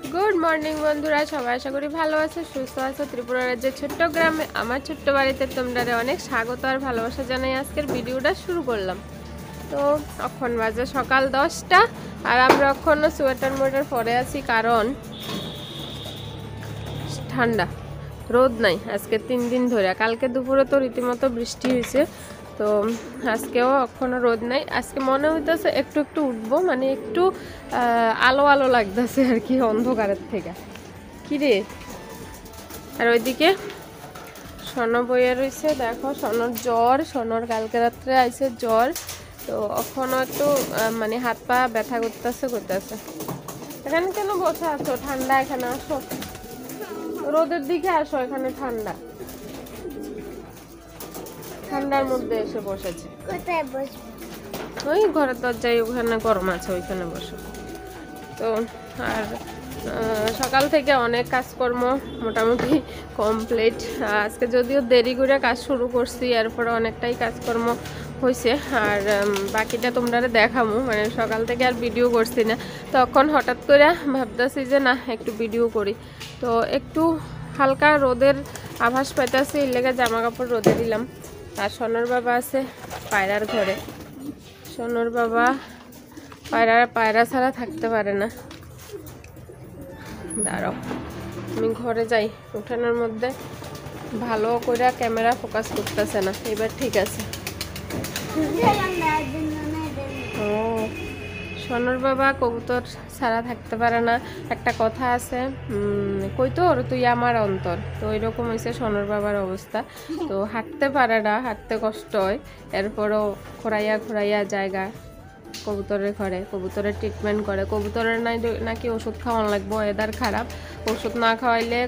Good morning বন্ধুরা, সবাই আশা করি ভালো আছো, সুস্থ আছো। ত্রিপুরা রাজ্যের ছোট্ট গ্রামে আমার ছোট্ট বাড়িতে তোমরা অনেক স্বাগত আর ভালোবাসা জানাই। আজকের ভিডিওটা শুরু করলাম। তো এখন বাজে সকাল 10টা আর আমরা এখনও সোয়েটার মোয়েটার পরে আছি, কারণ ঠান্ডা, রোদ নাই আজকে 3 দিন ধরে। কালকে দুপুরে তো রীতিমতো বৃষ্টি হয়েছে, তো আজকেও এখনও রোদ নাই। আজকে মনে হইতেছে একটু একটু উঠবো, মানে একটু আলো আলো লাগতেছে আর কি অন্ধকারের থেকে। কিরে, আর ওইদিকে সনো বইয়ে রয়েছে, দেখো সনর জ্বর, সনর কালকে রাত্রে আইছে জ্বর। তো এখনও একটু মানে হাত পা ব্যথা করতেছে। এখানে কেন বসে আছো? ঠান্ডা, এখানে আসো, রোদের দিকে আসো, এখানে ঠান্ডা। ঠান্ডার মধ্যে এসে বসেছে। কোথায় বসবো? ওই ঘরের দরজায়, ওখানে গরম আছে, ওইখানে বসো। তো আর সকাল থেকে অনেক কাজকর্ম মোটামুটি কমপ্লিট। আজকে যদিও দেরি করে কাজ শুরু করছি, এরপরে অনেকটাই কাজকর্ম হয়েছে। আর বাকিটা তোমরা দেখামো, মানে সকাল থেকে আর ভিডিও করছি না। তখন হঠাৎ করে ভাবতেছি যে না, একটু ভিডিও করি। তো একটু হালকা রোদের আভাস পাইতেছি, এর লেগে জামা কাপড় রোদে দিলাম। আর সোনার বাবা আছে পায়রার ঘরে। সোনার বাবা পায়রা ছাড়া থাকতে পারে না। দাঁড়াও, আমি ঘরে যাই। উঠানোর মধ্যে ভালো করে ক্যামেরা ফোকাস করতেছে না, এবার ঠিক আছে। ও, সোনার বাবা কবুতর ছাড়া থাকতে পারে না। একটা কথা আছে, কই তোর তুই আমার অন্তর। তো ওইরকম হয়েছে সোনার বাবার অবস্থা। তো হাঁটতে পারে না, হাঁটতে কষ্ট হয়। এরপরও ঘোরাইয়া জায়গা কবুতরের ঘরে, কবুতরের ট্রিটমেন্ট করে। কবুতরের নাকি ওষুধ খাওয়ানো লাগবে, ওয়েদার খারাপ, ওষুধ না খাওয়াইলে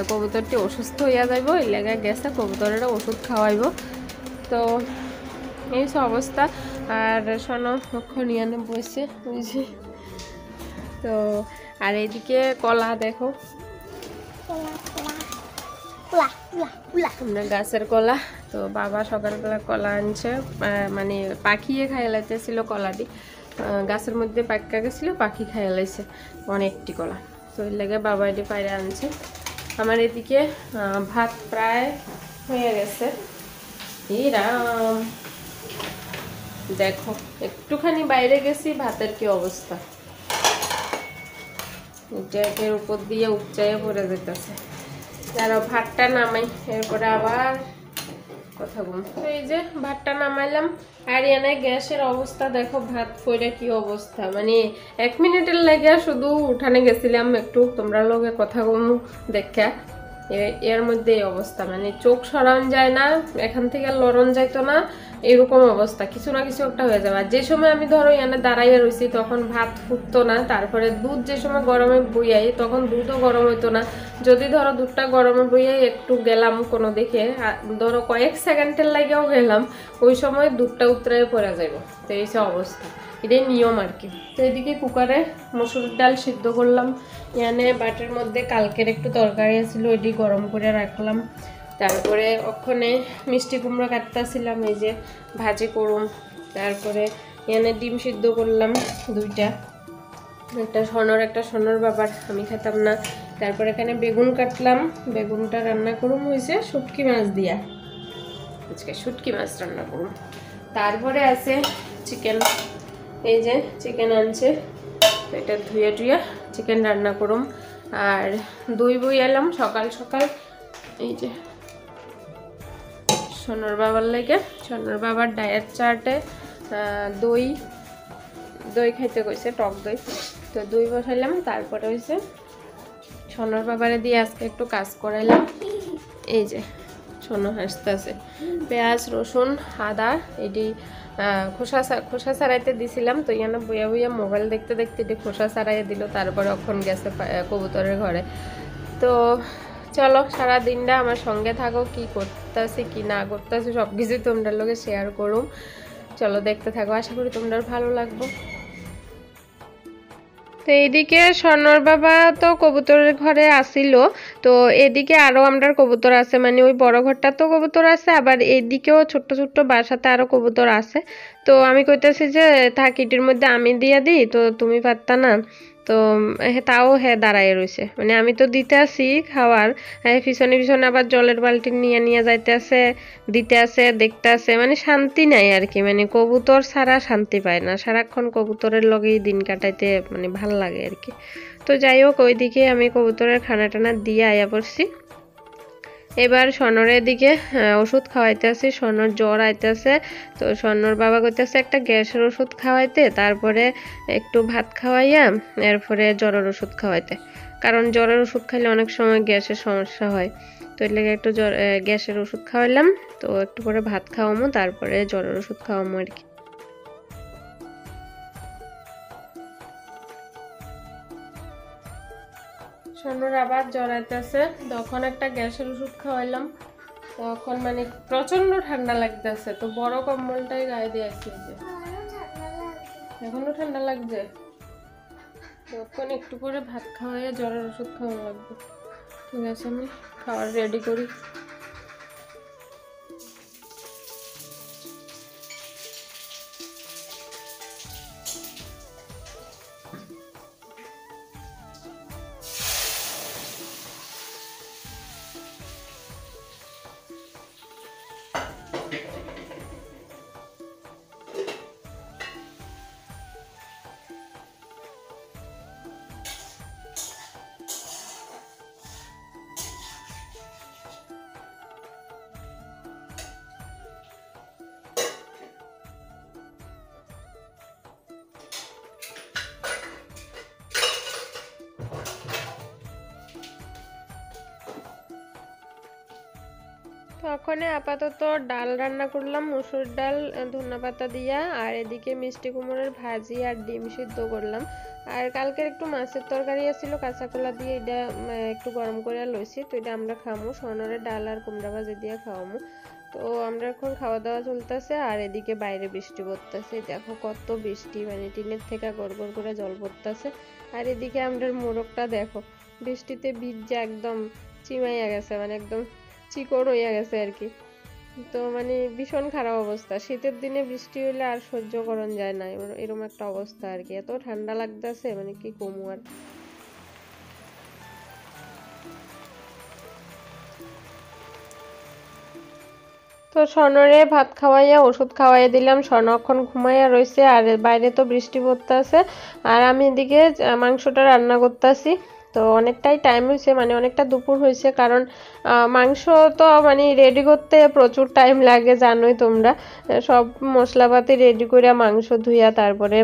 কবুতরটি অসুস্থ হইয়া যাইব। এই লেগে গেছে কবুতরের ওষুধ খাওয়াইব। তো এই সব অবস্থা। আর শোনো, নিয়ে বসে বুঝি। তো আর এইদিকে কলা দেখো, আমরা গাছের কলা। তো বাবা সকালবেলা কলা আনছে, মানে পাখিয়ে খাইয়ে লাইতেছিল কলাটি। গাছের মধ্যে পাক্কা গেছিলো, পাখি খাইয়ে লাইছে অনেকটি কলা। তো এর লেগে বাবা এটি পায়রা আনছে। আমার এদিকে ভাত প্রায় হয়ে গেছে। এই রাম, দেখো একটুখানি বাইরে গেছি, ভাতের কি অবস্থা। এটাকের উপর দিয়ে উপচাইয়া পড়ে যেতেছে। যারা ভাতটা নামাই, এরপরে আবার কথা বল। তো এই যে ভাতটা নামাইলাম। আর এনে গ্যাসের অবস্থা দেখো, ভাত কইরা কি অবস্থা। মানে 1 মিনিটের লাগে শুধু উঠানে গেছিলাম একটু তোমরা লগে কথা বল দেখা, এর মধ্যে এই অবস্থা। মানে চোখ সরান যায় না, এখান থেকে লড়ন যাইতো না, এরকম অবস্থা। কিছু না কিছু একটা হয়ে যাবে। আর যে সময় আমি ধরো এনে দাঁড়াইয়া রয়েছি, তখন ভাত ফুটতো না। তারপরে দুধ যে সময় গরমে বইয়াই, তখন দুধও গরম হইতো না। যদি ধরো দুধটা গরমে বইয়াই একটু গেলাম কোনো দিকে, ধরো কয়েক সেকেন্ডের লাগেও গেলাম, ওই সময় দুধটা উতরাই পড়ে যাইব। তো এই সব অবস্থা, এটাই নিয়ম আর কি। তো এদিকে কুকারে মসুর ডাল সিদ্ধ করলাম। এখানে বাটির মধ্যে কালকের একটু তরকারি আছিল, ওইটি গরম করে রাখলাম। তারপরে ওখানে মিষ্টি কুমড়ো কাটতেছিলাম, এই যে ভাজি করুম। তারপরে এখানে ডিম সিদ্ধ করলাম 2টা, একটা সোনর বাবার, আমি খেতাম না। তারপর এখানে বেগুন কাটলাম, বেগুনটা রান্না করুম হয়েছে শুটকি মাছ দিয়া। আজকে শুটকি মাছ রান্না করুম। তারপরে আছে চিকেন, এই যে চিকেন আনছে, এটা ধুয়ে টুয়ে চিকেন রান্না করুম। আর দই বই এলাম সকাল সকাল, এই যে সোনার বাবার লাগে। সোনার বাবার ডায়েট চার্টে দই খাইতে কইছে, টক দই। তো দই বসাইলাম। তারপরে হয়েছে সোনার বাবারে দিয়ে আজকে একটু কাজ করাইলাম। এই যে সোনা হাসতেছে। পেঁয়াজ রসুন আদা এটি খোসা ছাড়াইতে দিছিলাম। তো ইয়ানা বইয়া বইয়া মোবাইল দেখতে দেখতে এটি খোসা ছাড়াইয়া দিল। তারপরে অখন গেছে কবুতরের ঘরে। তো চলো, সারা দিনটা আমার সঙ্গে থাকো, কি করতেছি কি না করতেছি সব কিছু তোমরা লোকে শেয়ার করুম। চলো দেখতে থাকো, আশা করি তোমরা ভালো লাগবো। তো এইদিকে স্বর্ণর বাবা তো কবুতরের ঘরে আসিল। তো এদিকে আরো আমরার কবুতর আছে, মানে ওই বড় ঘরটা তো কবুতর আছে, আবার এইদিকেও ছোট্ট ছোট্ট বাসাতে আরো কবুতর আছে। তো আমি কইতেছি যে থাক, ইটির মধ্যে আমি দিয়া দিই, তো তুমি পারতা না। তো তাও হ্যাঁ দাঁড়ায় রয়েছে, মানে আমি তো দিতে আসি খাওয়ার, পিছনে পিছনে আবার জলের বালতি নিয়ে নিয়ে যাইতে আছে, দিতে আছে, দেখতে আছে, মানে শান্তি নাই আর কি। মানে কবুতর ছাড়া শান্তি পায় না, সারাক্ষণ কবুতরের লগেই দিন কাটাইতে মানে ভাল লাগে আর কি। তো যাই হোক, ওইদিকে আমি কবুতরের খানা টানা দিয়ে আয়া পড়ছি। এবার স্বর্ণরের দিকে ওষুধ খাওয়াইতে আছে, স্বর্ণর জ্বর আইতেছে। তো স্বর্ণর বাবা কইতেছে একটা গ্যাসের ওষুধ খাওয়াইতে, তারপরে একটু ভাত খাওয়াইয়া এরপরে জ্বরের ওষুধ খাওয়াইতে, কারণ জ্বরের ওষুধ খাইলে অনেক সময় গ্যাসের সমস্যা হয়। তো এর লাগে একটু গ্যাসের ওষুধ খাওয়াইলাম, তো একটু পরে ভাত খাওয়ামো, তারপরে জ্বরের ওষুধ খাওয়ামো আর কি। স্বর্ণর আবার জ্বর আইতেছে, তখন একটা গ্যাসের ওষুধ খাওয়াইলাম। তখন মানে প্রচন্ড ঠান্ডা লাগতেছে, তো বড় কম্বলটাই গায়ে দিয়ে আসছি। যে এখনো ঠান্ডা লাগছে, তখন একটু করে ভাত খাওয়াইয়া জ্বরের ওষুধ খাওয়ানো লাগবে। ঠিক আছে, আমি খাবার রেডি করি। তখন আপাতত ডাল রান্না করলাম, মুসুর ডাল ধনেপাতা দিয়া, আর এদিকে মিষ্টি কুমড়োর ভাজি আর ডিম সিদ্ধ করলাম। আর কালকের একটু মাছের তরকারি আছিল কাঁচা কলা দিয়ে, এটা একটু গরম করে লইছি, তো এটা আমরা খামু, স্বর্ণরের ডাল আর কুমড়া ভাজি দিয়ে খাওয়ামু। তো আমরা এখন খাওয়া দাওয়া চলতেছে, আর এদিকে বাইরে বৃষ্টি পড়তেছে, দেখো কত বৃষ্টি, মানে টিনের থেকে গড় গড় করে জল পড়তেছে। আর এদিকে আমরা মোরগটা দেখো বৃষ্টিতে ভিজে একদম চিমাইয়া গেছে, মানে একদম চিকন হইয়া গেছে আর কি। তো মানে ভীষণ খারাপ অবস্থা, শীতের দিনে বৃষ্টি হইলে আর সহ্য করন যায় না, এরকম একটা অবস্থা আর কি। এত ঠান্ডা লাগতেছে, মানে কি কমু আর। তো স্বর্ণরে ভাত খাওয়াইয়া ওষুধ খাওয়াইয়া দিলাম, স্বর্ণক্ষণ ঘুমাইয়া রয়েছে, আর বাইরে তো বৃষ্টি পড়তেছে, আর আমি এদিকে মাংসটা রান্না করতেছি। তো অনেকটাই টাইম হয়েছে, মানে অনেকটা দুপুর হয়েছে, কারণ মাংস তো মানে রেডি করতে প্রচুর টাইম লাগে, জানোই তোমরা। সব মশলাপাতি রেডি করে মাংস ধুইয়া তারপরে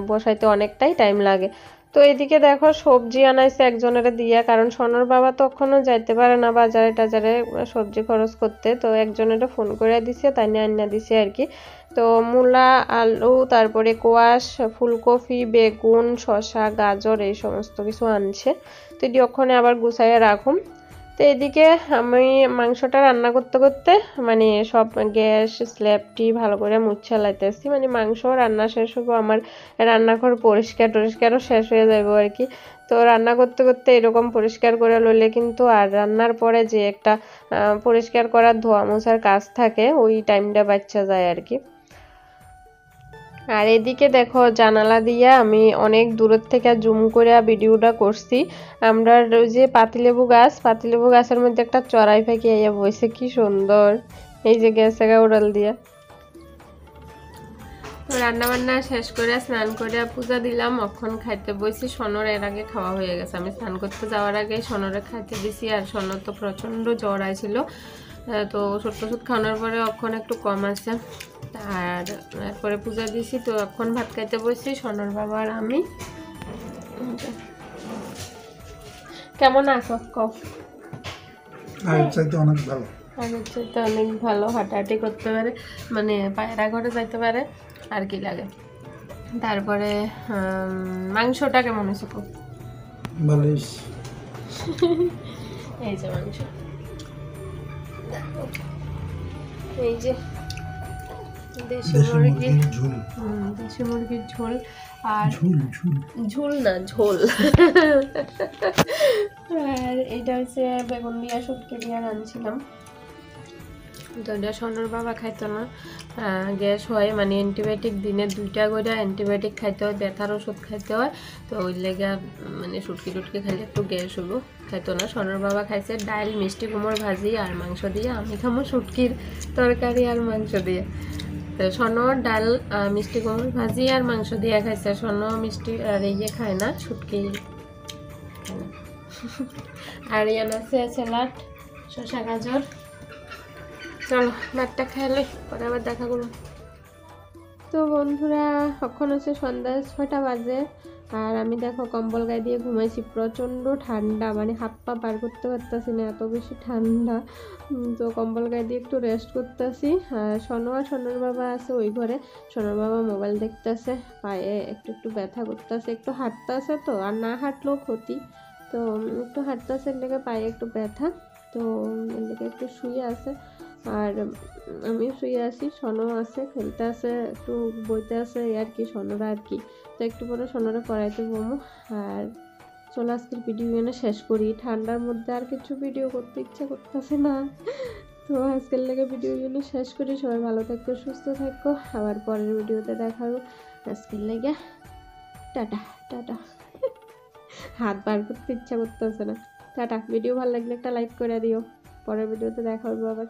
বসাইতে অনেকটাই টাইম লাগে। তো এদিকে দেখো সবজি আনাইছে একজনের দিয়া, কারণ স্বর্ণর বাবা তখনও যাইতে পারে না বাজারে টাজারে সবজি খরচ করতে, তো একজনের ফোন করে দিছে, তাই নিয়ে আনিয়া দিছে আর কি। তো মূলা, আলু, তারপরে কোয়াশ, ফুলকপি, বেগুন, শসা, গাজর এই সমস্ত কিছু আনছে। তো এটি ওখানে আবার গুছাইয়া রাখুম। তো এদিকে আমি মাংসটা রান্না করতে করতে মানে সব গ্যাস স্ল্যাবটি ভালো করে মুছে লাইতেছি, মানে মাংস রান্না শেষ হবো, আমার রান্নাঘর পরিষ্কার টরিষ্কারও শেষ হয়ে যাবো আর কি। তো রান্না করতে করতে এরকম পরিষ্কার করে লইলে কিন্তু আর রান্নার পরে যে একটা পরিষ্কার করার ধোয়া মোছার কাজ থাকে, ওই টাইমটা বাচ্চা যায় আর কি। আর এদিকে দেখো জানালা দিয়া আমি অনেক দূরের থেকে জুম করে ভিডিওটা করছি। আমরা ওই যে পাতিলেবু গাছের মধ্যে একটা চড়াই পাখি আইয়া বসে, কি সুন্দর, এই যে গেছে গা উড়াল দিয়া। রান্না বান্না শেষ করে স্নান করে পূজা দিলাম, অখন খাইতে বসি। সোনর এর আগে খাওয়া হয়ে গেছে, আমি স্নান করতে যাওয়ার আগে সোনরে খাইতে দিছি। আর সোনর তো প্রচন্ড জ্বর আইছিল, তো ওষুধ টষুধ খাওয়ানোর পরে অখন একটু কম আছে। আর এরপরে পূজা দিছি, তো এখন ভাত খাইতে বসছি সোনর বাবা আর আমি। কেমন আছো কও? আগের চাইতে অনেক ভালো, আগের চাইতে অনেক ভালো, হাঁটাহাঁটি করতে পারে, মানে পায়রা ঘরে যাইতে পারে, আর কি লাগে। তারপরে মাংসটা কেমন হয়েছে খুব ভালো। এই যে মাংস, এই যে দেশি মুরগির ঝোল, দেশি মুরগির ঝোল, আর ঝোল না ঝোল। আর এটা হচ্ছে বেগুন দিয়া শুটকি দিয়া রাঁধছিলাম। তো এটা সোনার বাবা খাইতো না, গ্যাস হয়, মানে অ্যান্টিবায়োটিক দিনে 2টা করে অ্যান্টিবায়োটিক খাইতে হয়, ব্যথার ওষুধ খাইতে হয়। তো ওই লেগে মানে সুটকি টুটকি খাইলে একটু গ্যাস হলো, খাইতো না। সোনার বাবা খাইছে ডাল, মিষ্টি কুমড় ভাজি আর মাংস দিয়ে, আমি খামো শুটকির তরকারি আর মাংস দিয়ে। তো সোনো ডাল, মিষ্টি কুমড় ভাজি আর মাংস দিয়ে খাইছে। সোনো মিষ্টি আর ইয়ে খায় না, শুটকি খায় না। আর ইয়ান আছে স্যালাড, শসা গাজর। চলো ভাতটা খেলে পরে আবার দেখা করবো। তো বন্ধুরা এখন হচ্ছে সন্ধ্যা 6টা বাজে, আর আমি দেখো কম্বল গায়ে দিয়ে ঘুমাইছি। প্রচণ্ড ঠান্ডা, মানে হাত পা বার করতে পারতেছি না, এত বেশি ঠান্ডা। তো কম্বল গায়ে দিয়ে একটু রেস্ট করতেছি। আর সোনো আর সোনার বাবা আছে ওই ঘরে। সোনার বাবা মোবাইল দেখতেছে, পায়ে একটু একটু ব্যথা করতেছে, একটু হাঁটতেছে, তো আর না হাঁটলেও ক্ষতি। তো একটু হাঁটতেছে, এর লেগে পায়ে একটু ব্যথা, তো এর লেগে একটু শুয়ে আছে। আর আমি শুয়ে আছি, সোনো আছে খেলতে আছে, একটু বইতে আছে আর কি, সোনোরা আর কি। তো একটু পরে সোনোরা পড়াইতে বমু। আর চলো আজকের ভিডিও এনে শেষ করি, ঠান্ডার মধ্যে আর কিছু ভিডিও করতে ইচ্ছা করতেছে না। তো আজকের লেগে ভিডিও এনে শেষ করি। সবাই ভালো থাকো, সুস্থ থাকো, আবার পরের ভিডিওতে দেখাবো। আজকের লেগে টাটা টাটা। হাত বার করতে ইচ্ছা করতেছে না। টাটা। ভিডিও ভালো লাগলে একটা লাইক করে দিও, পরের ভিডিওতে দেখা হবে আবার।